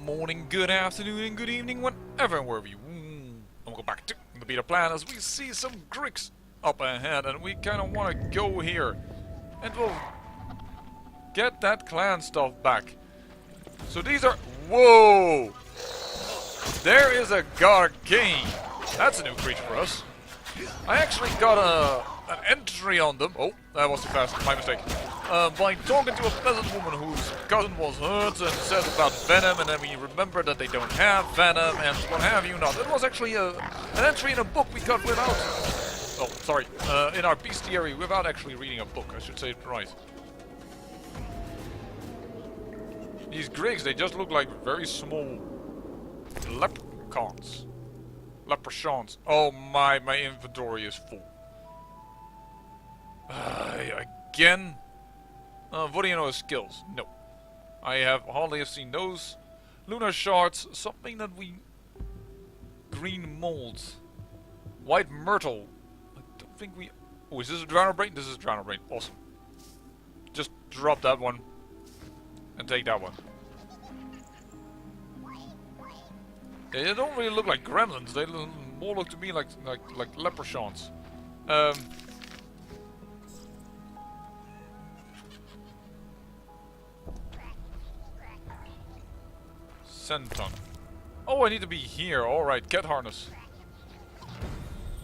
morning, good afternoon, and good evening, whenever and wherever you go back to the beta plan as we see some Gricks up ahead, and we kind of want to go here, and we'll get that clan stuff back. So these are... Whoa! There is a Gargane. That's a new creature for us. I actually got an entry on them. Oh, that was too fast. My mistake. By talking to a peasant woman whose cousin was hurt and said about venom, and then we remembered that they don't have venom and what have you not. It was actually an entry in a book we got without... Oh, sorry. In our bestiary without actually reading a book. I should say it right. These Griggs, they just look like very small leprechauns. Leprechauns. Oh my inventory is full. Again? What do you know of skills? No. I have hardly seen those. Lunar shards, something that we... Green molds. White myrtle. I don't think we... Oh, is this a Drowner Brain? This is a Drowner Brain. Awesome. Just drop that one. And take that one. They don't really look like gremlins. They more look to me like leprechauns. Centon. Oh, I need to be here. Alright, cat harness.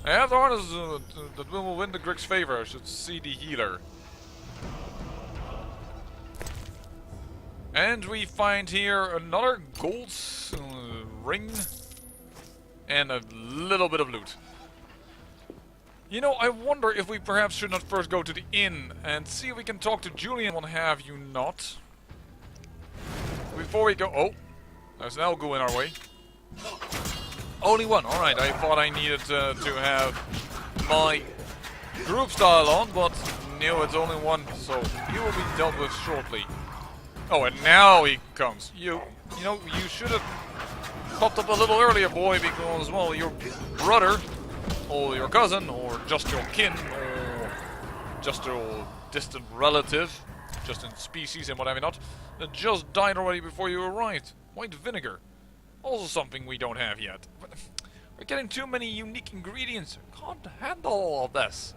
I have the harness that will win the Grig's favor. I should see the healer. And we find here another gold ring and a little bit of loot. You know, I wonder if we perhaps should not first go to the inn and see if we can talk to Julian, what have you not. Before we go... Oh, there's an Elgu in our way. Only one, alright. I thought I needed to have my group style on, but no, it's only one, so he will be dealt with shortly. Oh, and now he comes. You know, you should have popped up a little earlier, boy, because, well, your brother, or your cousin, or just your kin, or just your distant relative, just in species and whatever not, just died already before you arrived. White vinegar. Also something we don't have yet. But we're getting too many unique ingredients. Can't handle all of this.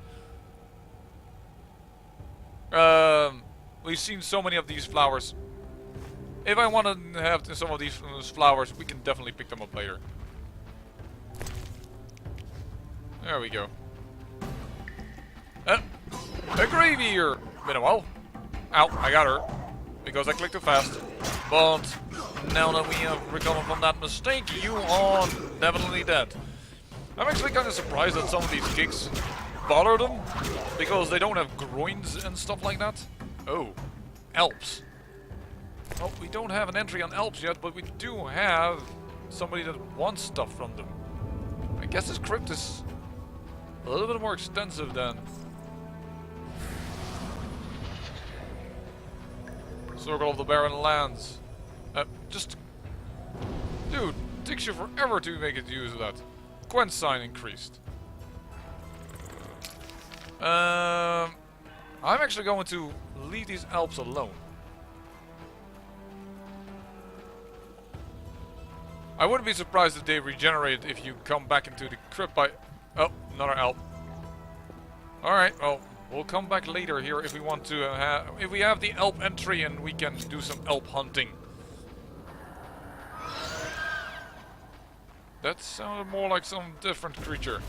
We've seen so many of these flowers. If I want to have some of these flowers, we can definitely pick them up later. There we go. A gravy here. Been a while. Ow, I got her. Because I clicked too fast. But now that we have recovered from that mistake, you are definitely dead. I'm actually kind of surprised that some of these gigs bother them. Because they don't have groins and stuff like that. Oh, Alps. Well, we don't have an entry on Alps yet, but we do have somebody that wants stuff from them. I guess this crypt is a little bit more extensive than Circle of the Barren Lands. Just... Dude, it takes you forever to make it use of that. Quench sign increased. I'm actually going to leave these Alps alone. I wouldn't be surprised if they regenerate if you come back into the crypt by... Oh, another Alp. Alright, well, we'll come back later here if we want to if we have the Alp entry and we can do some Alp hunting. That sounded more like some different creature.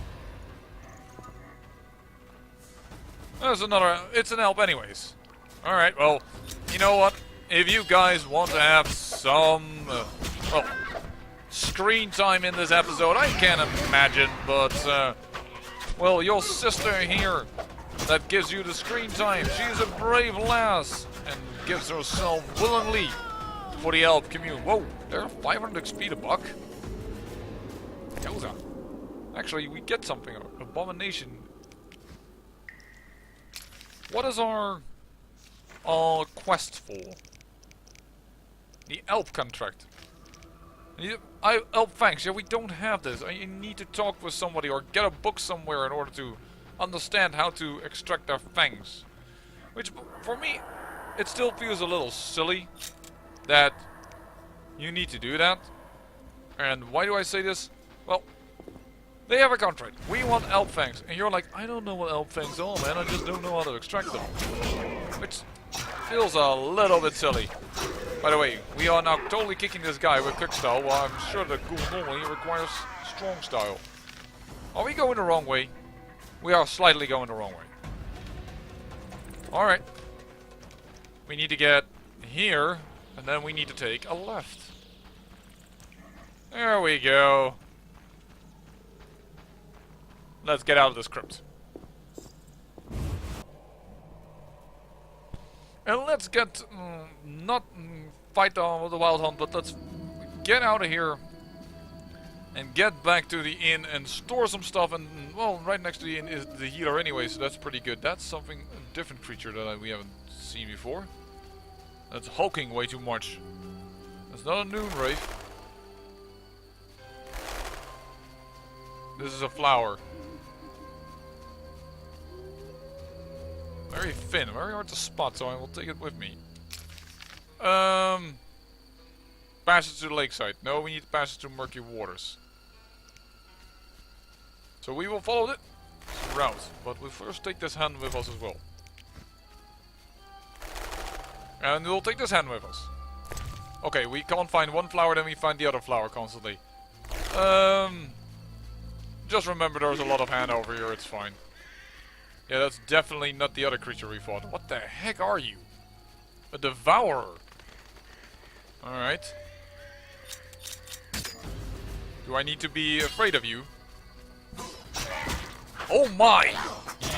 There's another... It's an Alp anyways. Alright, well, you know what? If you guys want to have some... well... screen time in this episode, I can't imagine, but well, your sister here that gives you the screen time, she's a brave lass and gives herself willingly for the Alp commune. Whoa, they're 500 XP a buck. Yowza. Actually, we get something. Abomination. What is our quest for? The Alp contract. Elf Fangs, yeah, we don't have this. I need to talk with somebody or get a book somewhere in order to understand how to extract their fangs. Which, for me, it still feels a little silly that You need to do that. And why do I say this? Well, they have a contract. We want elk fangs. And you're like, I don't know what elk fangs are, man. I just don't know how to extract them. Which feels a little bit silly. By the way, we are now totally kicking this guy with quick style, while I'm sure that ghoul normally requires strong style. Are we going the wrong way? We are slightly going the wrong way. Alright. We need to get here, and then we need to take a left. There we go. Let's get out of this crypt. And let's get, not fight the wild hunt, but let's get out of here and get back to the inn and store some stuff. And, well, right next to the inn is the healer anyway, so that's pretty good. That's something, a different creature that we haven't seen before. That's hulking way too much. That's not a noon wraith. This is a flower. Very thin, very hard to spot, so I will take it with me. Passage to the lakeside. No, we need to pass through murky waters. So we will follow the route, but we'll first take this hand with us as well. And we'll take this hand with us. Okay, we can't find one flower, then we find the other flower constantly. Just remember there's a lot of hand over here, it's fine. Yeah, that's definitely not the other creature we fought. What the heck are you? A devourer. Alright. Do I need to be afraid of you? Oh my!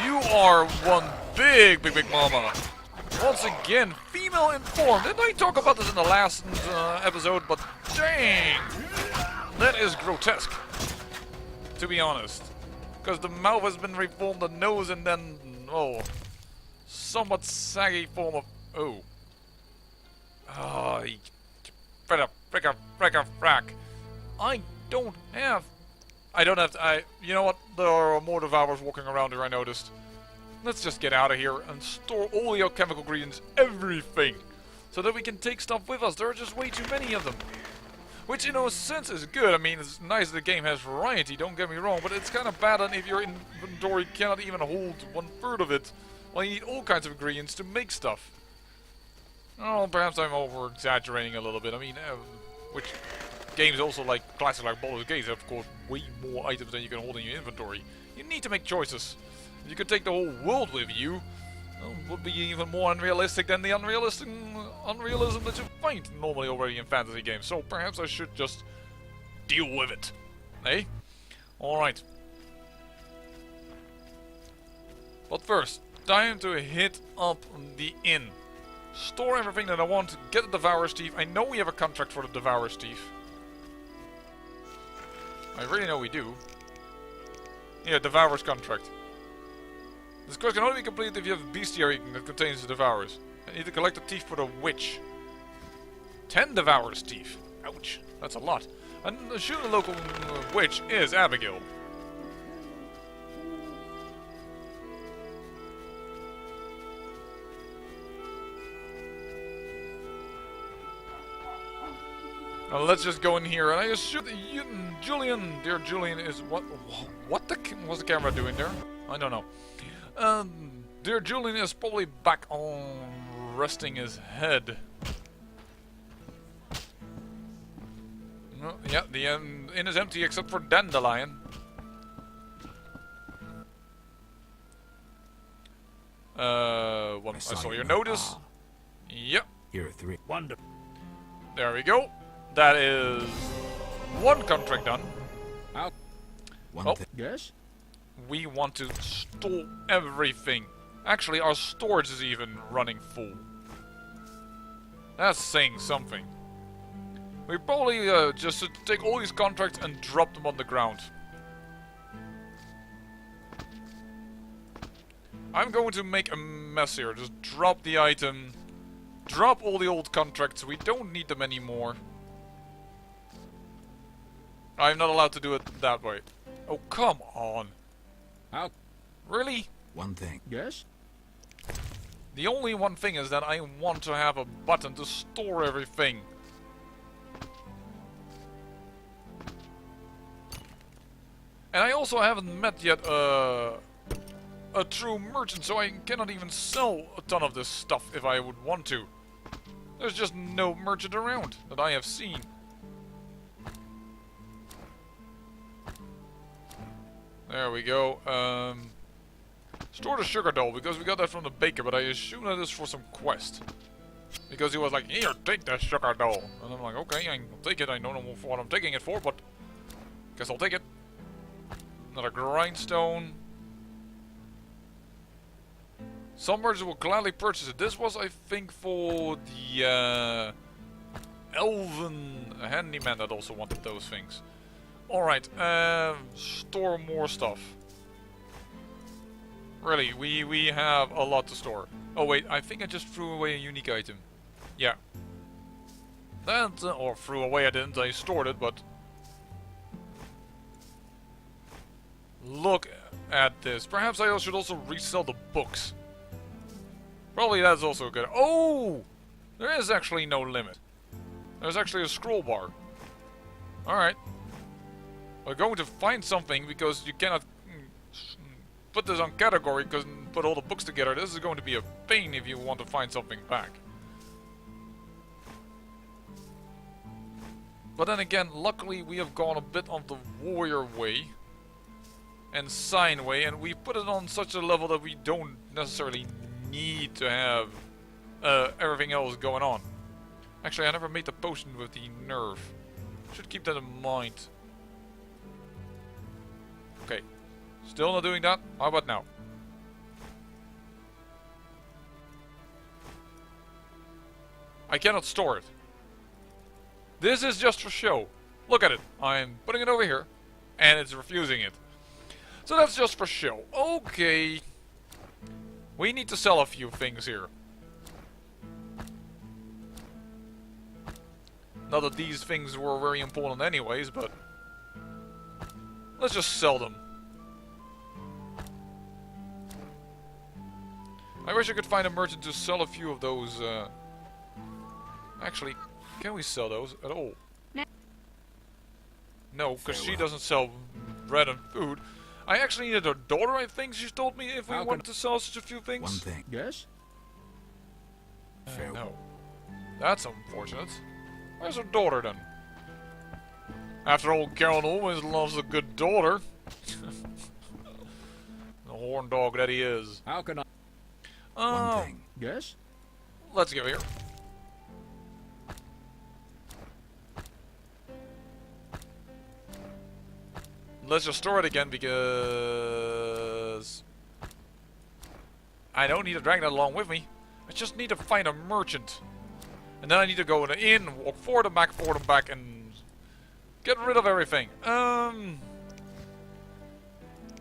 You are one big mama. Once again, female informed. Didn't I talk about this in the last episode? But dang! That is grotesque. To be honest. Because the mouth has been reformed, the nose, and then, oh, somewhat saggy form of, oh. Oh, frack. I don't have, you know what, there are more devourers walking around here, I noticed. Let's just get out of here and store all the alchemical ingredients, everything, so that we can take stuff with us. There are just way too many of them. Which in a sense is good. I mean, it's nice the game has variety, don't get me wrong, but it's kind of bad if your inventory cannot even hold 1/3 of it. Well, you need all kinds of ingredients to make stuff. Oh, perhaps I'm over-exaggerating a little bit. I mean, which games also like classic like Baldur's Gate have, of course, way more items than you can hold in your inventory. You need to make choices. You could take the whole world with you. Well, it would be even more unrealistic than the unrealism that you find normally already in fantasy games. So perhaps I should just deal with it. Eh? Alright. But first, time to hit up the inn. Store everything that I want, get the Devourer's Teeth. I know we have a contract for the Devourer's Teeth. I really know we do. Yeah, Devourer's contract. This quest can only be completed if you have a bestiary that contains the Devourers. I need to collect the teeth for the witch. 10 Devourer's Teeth. Ouch, that's a lot. And assume the local witch is Abigail. Now let's just go in here, and I assume that dear Julian is what was the camera doing there? I don't know. Dear Julian is probably back on resting his head. No, yeah, the inn is empty except for Dandelion. I saw your notice. Yep. Here are 3. Wonderful. There we go. That is one contract done. One thing. Yes? We want to store everything. Actually, our storage is even running full. That's saying something. We probably just should take all these contracts and drop them on the ground. I'm going to make a mess here. Just drop the item. Drop all the old contracts. We don't need them anymore. I'm not allowed to do it that way. Oh, come on. How? Really? One thing. Yes? The only one thing is that I want to have a button to store everything. And I also haven't met yet a true merchant, so I cannot even sell a ton of this stuff if I would want to. There's just no merchant around that I have seen. There we go. Store the sugar doll, because we got that from the baker, but I assume that is for some quest. Because he was like, here, take the sugar doll. And I'm like, okay, I'll take it. I don't know what I'm taking it for, but guess I'll take it. Another grindstone. Some merchants will gladly purchase it. This was, I think, for the elven handyman that also wanted those things. Alright, store more stuff. Really, we have a lot to store. Oh wait, I think I just threw away a unique item. Yeah. That, or threw away I didn't, I stored it, but... Look at this. Perhaps I should also resell the books. Probably that's also good. Oh! There is actually no limit. There's actually a scroll bar. Alright. We're going to find something because you cannot put this on category because put all the books together. This is going to be a pain if you want to find something back. But then again, luckily we have gone a bit of the warrior way and sign way, and we put it on such a level that we don't necessarily need to have everything else going on. Actually, I never made the potion with the nerve. Should keep that in mind. Okay. Still not doing that? How about now? I cannot store it. This is just for show. Look at it. I'm putting it over here. And it's refusing it. So that's just for show. Okay. We need to sell a few things here. Not that these things were very important anyways, but... let's just sell them. I wish I could find a merchant to sell a few of those, Actually, can we sell those at all? No, because she doesn't sell bread and food. I actually needed her daughter, I think she told me, if we wanted to sell such a few things. One thing. Yes? No. That's unfortunate. Where's her daughter then? After all, Carol always loves a good daughter. The horn dog that he is. How can I? One thing. Yes? Let's go here. Let's just store it again because I don't need to drag that along with me. I just need to find a merchant. And then I need to go in the inn, walk forward and back, and get rid of everything.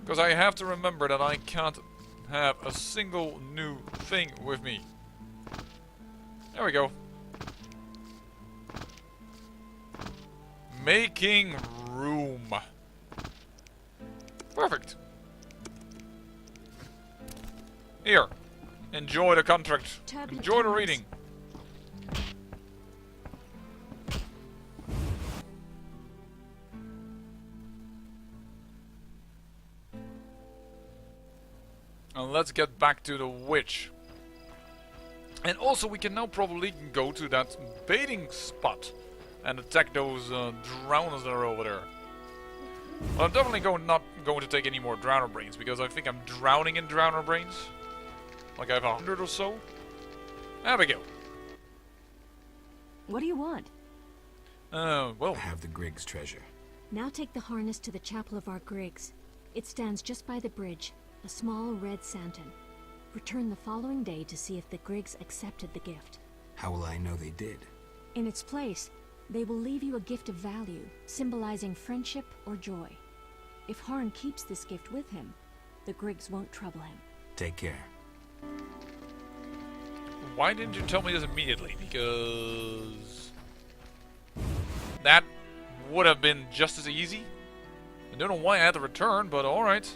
Because I have to remember that I can't have a single new thing with me. There we go. Making room. Perfect. Here. Enjoy the contract. Enjoy the reading. And let's get back to the witch. And also we can now probably go to that baiting spot and attack those drowners that are over there. Well, I'm definitely not going to take any more drowner brains because I think I'm drowning in drowner brains. Like I have 100 or so. There we go. What do you want? I Well. have the Griggs treasure. Now take the harness to the Chapel of our Griggs. It stands just by the bridge, a small red santon. Return the following day to see if the Griggs accepted the gift. How will I know they did? In its place, they will leave you a gift of value, symbolizing friendship or joy. If Harn keeps this gift with him, the Griggs won't trouble him. Take care. Why didn't you tell me this immediately? Because that would have been just as easy. I don't know why I had to return, but alright.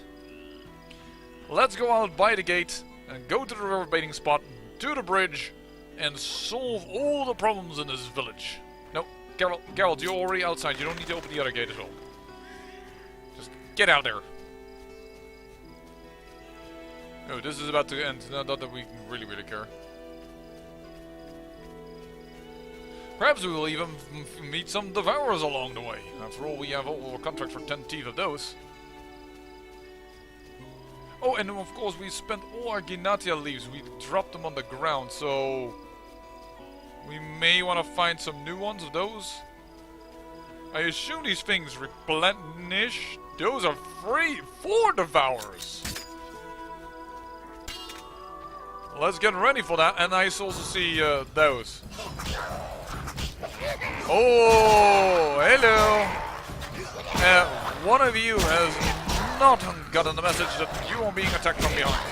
Let's go out by the gate and go to the river baiting spot, to the bridge, and solve all the problems in this village. No, Geralt, you're already outside. You don't need to open the other gate as well. Just Get out there. Oh, this is about to end. Not that we really care. Perhaps we will even meet some Devourers along the way. After all, we have all our contracts for 10 teeth of those. Oh, and of course we spent all our Ginatia leaves. We dropped them on the ground, so we may want to find some new ones of those. I assume these things replenish. Those are free for Devourers. Let's get ready for that, and I also see those. Oh, hello. One of you has not gotten the message that you are being attacked from behind.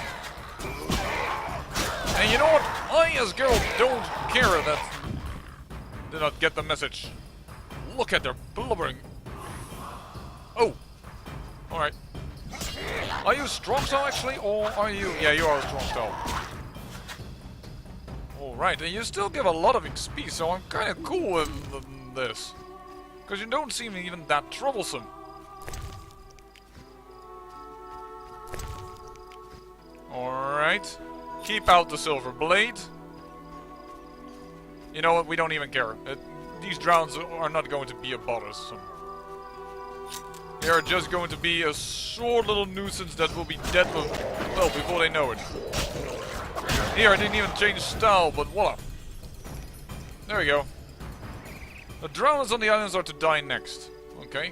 And you know what? I, as girl, don't care that did not get the message. Look at their blubbering. Oh. Alright. Are you strong style actually, or are you... Yeah, you are a strong style. Alright, and you still give a lot of XP, so I'm kinda cool with this. Because you don't seem even that troublesome. Alright. Keep out the silver blade. You know what, we don't even care. These drowns are not going to be a bothersome. They are just going to be a short little nuisance that will be dead well before they know it. Here, I didn't even change style, but voila. There we go. The drowners on the islands are to die next. Okay.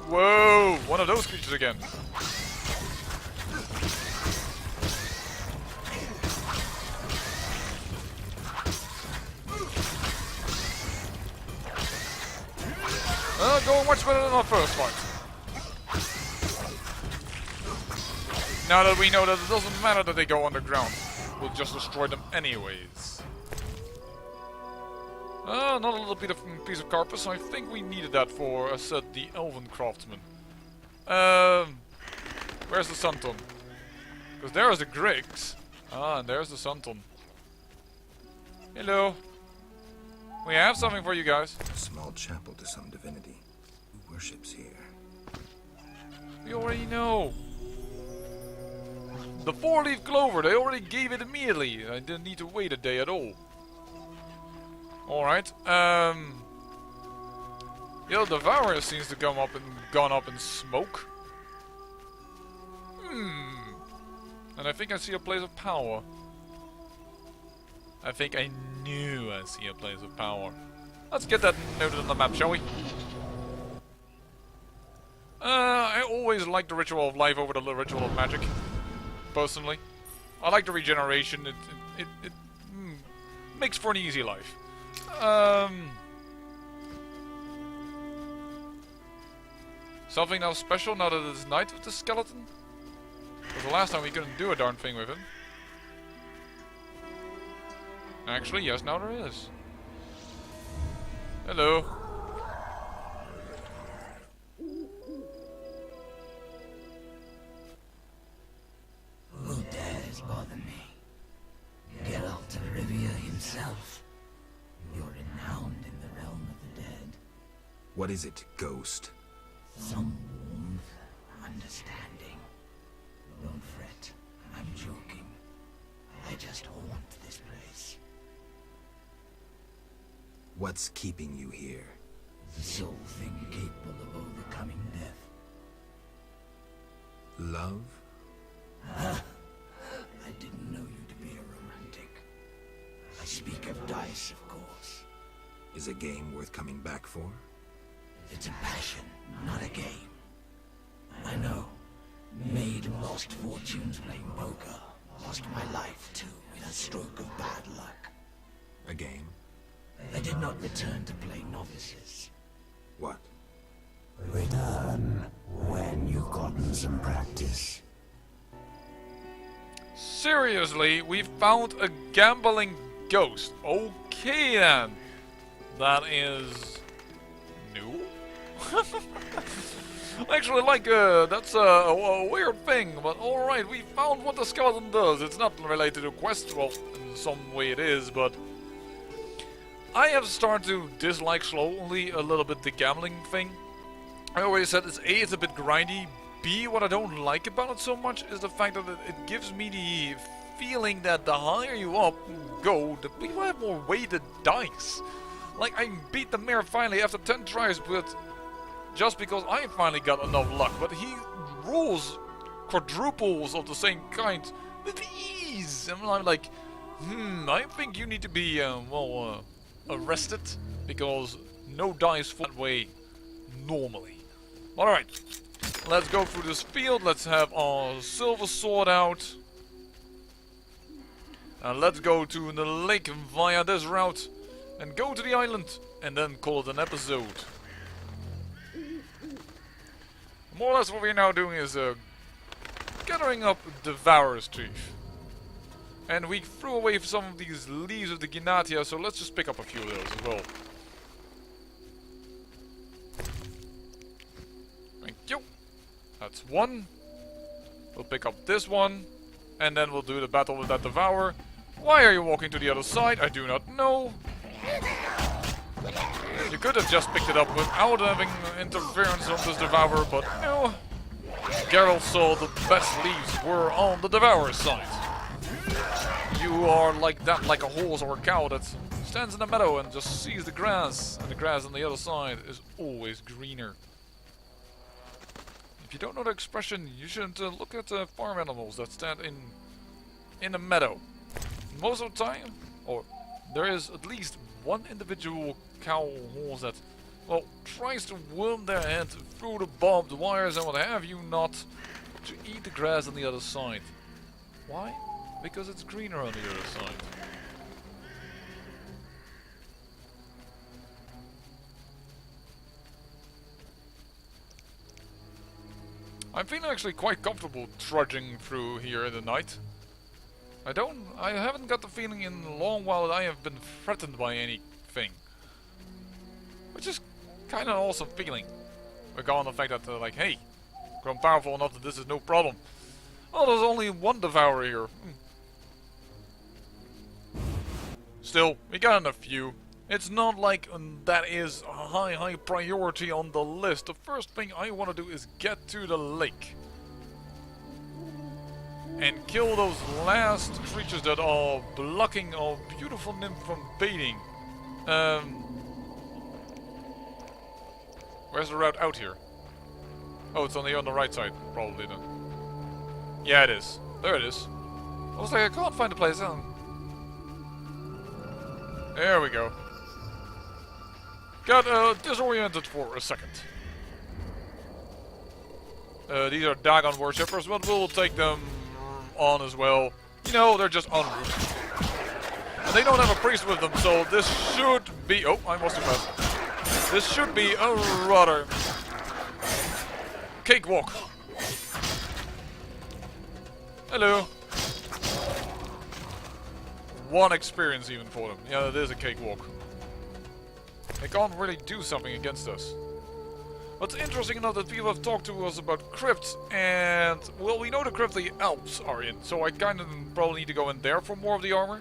Whoa! One of those creatures again. Going much better than our first fight. Now that we know that it doesn't matter that they go underground. We'll just destroy them anyways. Not a little piece of carpus. I think we needed that for, as said, the Elven Craftsman. Where's the Sunton? Because there's the Griggs. Ah, and there's the Sunton. Hello. We have something for you guys. A small chapel to some divinity. Who worships here? We already know. The 4-leaf clover, they already gave it immediately. I didn't need to wait a day at all. Alright, the Devourer seems to come up and gone up in smoke. And I think I see a place of power. I think I knew I see a place of power. Let's get that noted on the map, shall we? I always like the Ritual of Life over the Ritual of Magic. Personally. I like the regeneration. It makes for an easy life. Something now special now that it's night with the skeleton? Because the last time we couldn't do a darn thing with him. Actually, yes, now there is. Hello. Who dares bother me? Geralt of Rivia himself. You're renowned in the realm of the dead. What is it, ghost? Some warmth, understanding. Don't fret, I'm joking. I just haunt this place. What's keeping you here? The sole thing capable of overcoming death. Love? I didn't know you to be a romantic. I speak of dice, of course. Is a game worth coming back for? It's a passion, not a game. I know. Made lost fortunes playing poker. Lost my life, too, in a stroke of bad luck. A game? I did not return to play novices. What? Return when you've gotten some practice. Seriously, we found a gambling ghost. Okay then. That is new. Actually, like, that's a weird thing, but alright, we found what the skeleton does. It's not related to quest, well, in some way it is, but I have started to dislike slowly a little bit the gambling thing. I already said this. A, it's a bit grindy. B, what I don't like about it so much is the fact that it gives me the feeling that the higher you up go, the people have more weighted dice. Like, I beat the mayor finally after 10 tries, but just because I finally got enough luck. But he rolls quadruples of the same kind with ease. And I'm like, I think you need to be, arrested, because no dice fall that way normally. Alright, let's go through this field. Let's have our silver sword out. And let's go to the lake via this route. And go to the island. And then call it an episode. More or less what we're now doing is gathering up Devourer's Teeth. And we threw away some of these leaves of the Ginatia, so let's just pick up a few of those as well. Thank you. That's one. We'll pick up this one. And then we'll do the battle with that Devourer. Why are you walking to the other side? I do not know. You could have just picked it up without having interference on this Devourer, but no. Geralt saw the best leaves were on the Devourer's side. You are like that, like a horse or a cow that stands in the meadow and just sees the grass, and the grass on the other side is always greener. If you don't know the expression, you should look at farm animals that stand in a meadow. Most of the time, or there is at least one individual cow or horse that, well, tries to worm their head through the barbed wires and what have you not to eat the grass on the other side. Why? Because it's greener on the other side. I'm feeling actually quite comfortable trudging through here in the night. I haven't got the feeling in a long while that I have been threatened by anything. Which is kind of an awesome feeling. Regarding the fact that, like, hey, grown powerful enough that this is no problem. Oh, there's only one Devourer here. Still, we got a few. It's not like that is a high priority on the list. The first thing I want to do is get to the lake. And kill those last creatures that are blocking our beautiful nymph from baiting. Where's the route out here? Oh, it's on the right side, probably then. Yeah, it is. There it is. I was like, I can't find the place. There we go. Got disoriented for a second. These are Dagon worshippers, but we'll take them on as well. You know, they're just en route. And they don't have a priest with them, so this should be... Oh, I must have passed. This should be a rather... cakewalk. Hello. One experience even for them. Yeah, it is a cakewalk. They can't really do something against us. What's interesting enough that people have talked to us about crypts, and well, we know the crypt the elves are in, so I kind of probably need to go in there for more of the armor,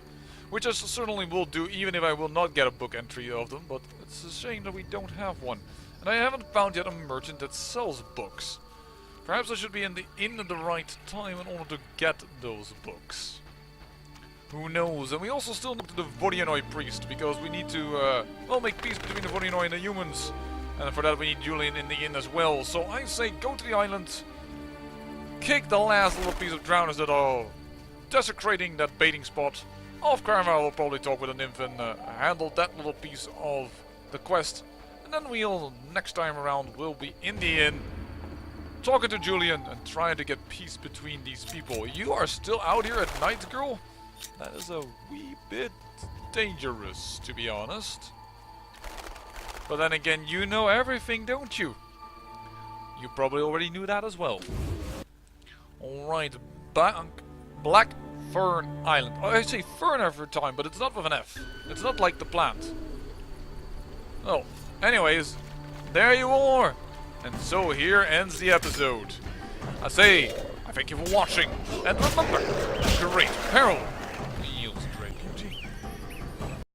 which I certainly will do, even if I will not get a book entry of them. But it's a shame that we don't have one, and I haven't found yet a merchant that sells books. Perhaps I should be in the right time in order to get those books. Who knows? And we also still need the Vodianoi priest, because we need to, well, make peace between the Vodianoi and the humans. And for that we need Julian in the inn as well. So I say go to the island, kick the last little piece of drowners that are desecrating that baiting spot. Off camera we'll probably talk with a nymph and handle that little piece of the quest. And then we'll, next time around, we'll be in the inn, talking to Julian and trying to get peace between these people. You are still out here at night, girl? That is a wee bit dangerous, to be honest. But then again, you know everything, don't you? You probably already knew that as well. Alright, Black Fern Island. Oh, I say Fern every time, but it's not with an F. It's not like the plant. Oh, anyways, there you are. And so here ends the episode. I say, I thank you for watching. And remember, great peril